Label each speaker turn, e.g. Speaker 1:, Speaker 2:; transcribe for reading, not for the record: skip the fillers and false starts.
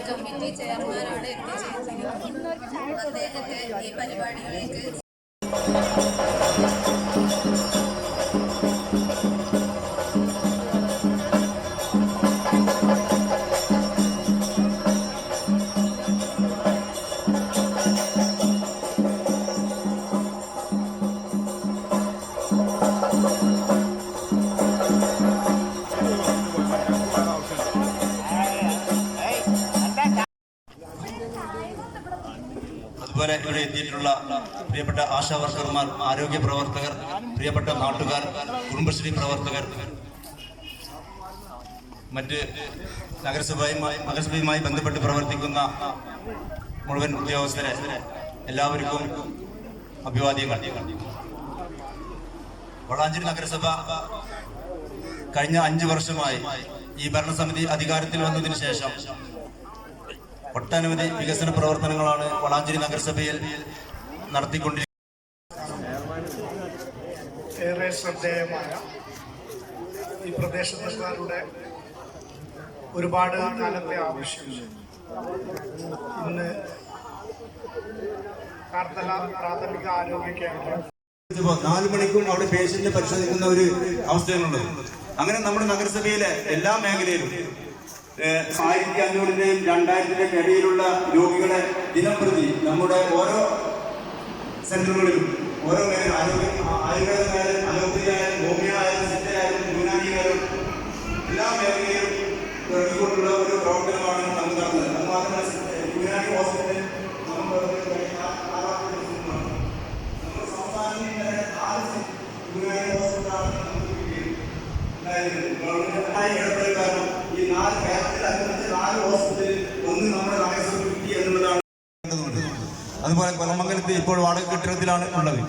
Speaker 1: Committee ചെയർമാനോട് എത്തിച്ചേർന്നിരിക്കുന്നു. അദ്ദേഹത്തെ ഈ പരിപാടിയിലേക്ക്
Speaker 2: അതുപോലെ ഇവിടെ എത്തിയിട്ടുള്ള പ്രിയപ്പെട്ട ആശാ വർക്കർമാർ, ആരോഗ്യ പ്രവർത്തകർ, പ്രിയപ്പെട്ട നാട്ടുകാർ, കുടുംബശ്രീ പ്രവർത്തകർ, മറ്റ് നഗരസഭയുമായി ബന്ധപ്പെട്ട് പ്രവർത്തിക്കുന്ന മുഴുവൻ ഉദ്യോഗസ്ഥരെ എല്ലാവർക്കും അഭിവാദ്യങ്ങൾ. വളാഞ്ചേരി നഗരസഭ കഴിഞ്ഞ 5 വർഷമായി ഈ ഭരണസമിതി അധികാരത്തിൽ വന്നതിന് ശേഷം ഒട്ടനവധി വികസന പ്രവർത്തനങ്ങളാണ് വളാഞ്ചേരി നഗരസഭയിൽ നടത്തിക്കൊണ്ടിരിക്കുന്നത്.
Speaker 3: ഏറെ ശ്രദ്ധേയമായ ഈ പ്രദേശത്തുകാരുടെ ഒരുപാട് കാലത്തെ ആവശ്യങ്ങൾ ഇന്ന് കാർത്തല പ്രാഥമിക ആരോഗ്യ കേന്ദ്രം
Speaker 2: 4 മണിക്കൂർ അവിടെ പേഷ്യന്റിനെ പരിശോധിക്കുന്ന ഒരു അവസ്ഥയാണുള്ളത്. അങ്ങനെ നമ്മുടെ നഗരസഭയിലെ എല്ലാ മേഖലയിലും 1500-ന്റെയും 2000-ന്റെയും ഇടയിലുള്ള രോഗികളെ ദിനം പ്രതി നമ്മുടെ ഓരോ സെന്ററുകളിലും ഓരോ ആയുർവേദമായാലും അലോപ്പതിയായാലും ഹോമിയോ ആയാലും സിദ്ധയായാലും യുനാനിയായാലും എല്ലാ മേഖലയിലും ഇറങ്ങിക്കൊണ്ടുള്ള ഒരു പ്രവർത്തനമാണ് നമുക്ക് നടന്നത്. അത് മാത്രമല്ല യുനാനി ഹോസ്പിറ്റൽ നമ്മുടെ സംസ്ഥാനത്തിൽ യുനാനി ഹോസ്പിറ്റലാണ് കാരണം ഈ 4 ഹോസ്പിറ്റലിൽ ഒന്ന് നമ്മുടെ നഗരസഭ കിട്ടി എന്നുള്ളതാണ്. അതുപോലെ കൊലമംഗലത്ത് ഇപ്പോൾ വാടക കെട്ടിടത്തിലാണ് ഉള്ളത്.